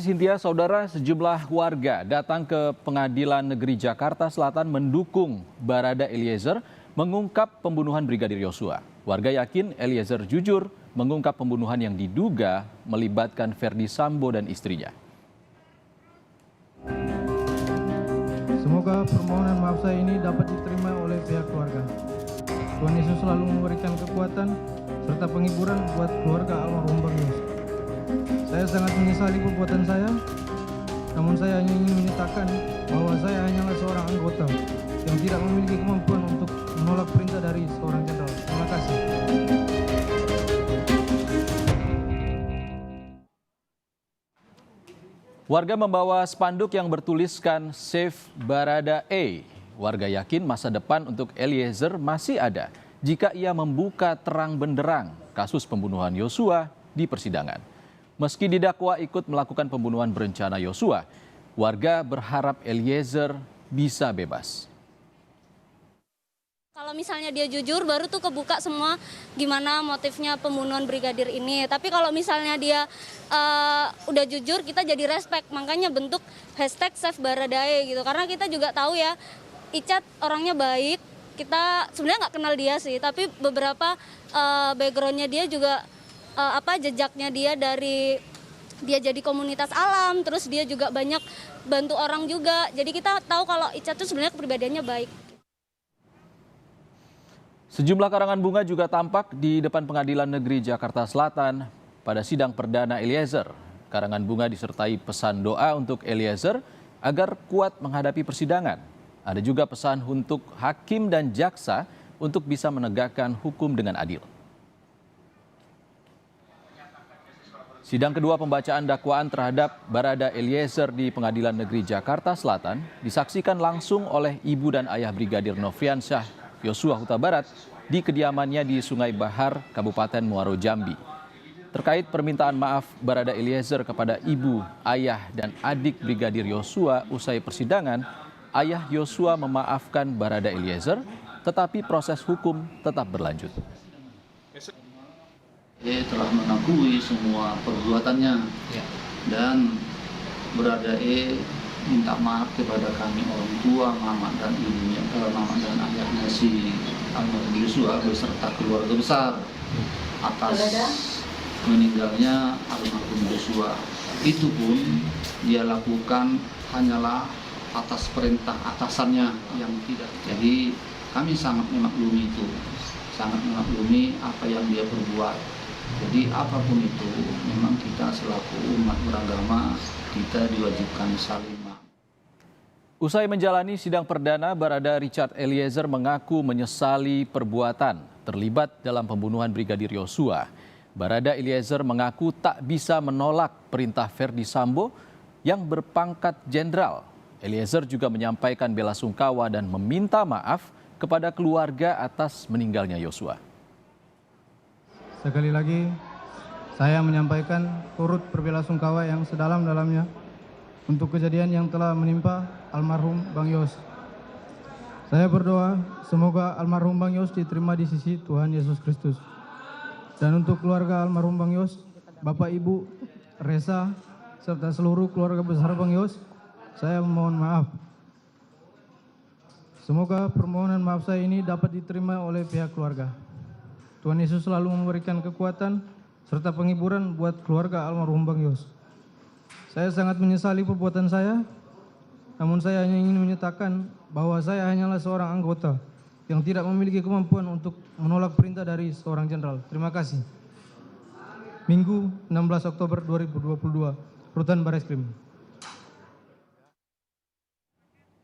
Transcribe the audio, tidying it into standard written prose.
Sintia, saudara, sejumlah warga datang ke Pengadilan Negeri Jakarta Selatan mendukung Barada Eliezer mengungkap pembunuhan Brigadir Yosua. Warga yakin Eliezer jujur mengungkap pembunuhan yang diduga melibatkan Ferdi Sambo dan istrinya. Semoga permohonan maaf saya ini dapat diterima oleh pihak keluarga. Tuhan Yesus selalu memberikan kekuatan serta penghiburan buat keluarga almarhum Bang Yos. Saya sangat menyesali perbuatan saya, namun saya hanya ingin menyatakan bahwa saya hanyalah seorang anggota yang tidak memiliki kemampuan untuk menolak perintah dari seorang jenderal. Terima kasih. Warga membawa spanduk yang bertuliskan Save Barada E. Warga yakin masa depan untuk Eliezer masih ada jika ia membuka terang benderang kasus pembunuhan Yosua di persidangan. Meski didakwa ikut melakukan pembunuhan berencana Yosua, warga berharap Eliezer bisa bebas. Kalau misalnya dia jujur, baru tuh kebuka semua gimana motifnya pembunuhan brigadir ini. Tapi kalau misalnya dia udah jujur, kita jadi respect. Makanya bentuk hashtag Save Baradae gitu. Karena kita juga tahu ya, Icat orangnya baik. Kita sebenarnya nggak kenal dia sih, tapi beberapa backgroundnya dia juga jejaknya dia dari dia jadi komunitas alam, terus dia juga banyak bantu orang juga. Jadi kita tahu kalau Icat tuh sebenarnya kepribadiannya baik. Sejumlah karangan bunga juga tampak di depan Pengadilan Negeri Jakarta Selatan pada sidang perdana Eliezer. Karangan bunga disertai pesan doa untuk Eliezer agar kuat menghadapi persidangan. Ada juga pesan untuk hakim dan jaksa untuk bisa menegakkan hukum dengan adil. Sidang kedua pembacaan dakwaan terhadap Barada Eliezer di Pengadilan Negeri Jakarta Selatan disaksikan langsung oleh ibu dan ayah Brigadir Nofriansyah Yosua Huta Barat di kediamannya di Sungai Bahar, Kabupaten Muaro Jambi. Terkait permintaan maaf Barada Eliezer kepada ibu, ayah, dan adik Brigadir Yosua usai persidangan, ayah Yosua memaafkan Barada Eliezer, tetapi proses hukum tetap berlanjut. Dia telah mengakui semua perbuatannya dan Barada minta maaf kepada kami orang tua, mama dan ibunya, mama dan ayahnya si almarhum Yosua beserta keluarga besar atas meninggalnya almarhum Yosua. Itu pun dia lakukan hanyalah atas perintah atasannya yang tidak. Jadi kami sangat memaklumi itu, sangat memaklumi apa yang dia perbuat. Jadi apapun itu, memang kita selaku umat beragama, kita diwajibkan saling maaf. Usai menjalani sidang perdana, Barada Richard Eliezer mengaku menyesali perbuatan terlibat dalam pembunuhan Brigadir Yosua. Barada Eliezer mengaku tak bisa menolak perintah Ferdi Sambo yang berpangkat jenderal. Eliezer juga menyampaikan bela sungkawa dan meminta maaf kepada keluarga atas meninggalnya Yosua. Sekali lagi, saya menyampaikan turut berbelasungkawa yang sedalam-dalamnya untuk kejadian yang telah menimpa almarhum Bang Yos. Saya berdoa semoga almarhum Bang Yos diterima di sisi Tuhan Yesus Kristus. Dan untuk keluarga almarhum Bang Yos, Bapak Ibu, Resa, serta seluruh keluarga besar Bang Yos, saya memohon maaf. Semoga permohonan maaf saya ini dapat diterima oleh pihak keluarga. Tuhan Yesus selalu memberikan kekuatan serta penghiburan buat keluarga almarhum Bang Yos. Saya sangat menyesali perbuatan saya, namun saya hanya ingin menyatakan bahwa saya hanyalah seorang anggota yang tidak memiliki kemampuan untuk menolak perintah dari seorang jenderal. Terima kasih. Minggu 16 Oktober 2022, Rutan Barreskrim.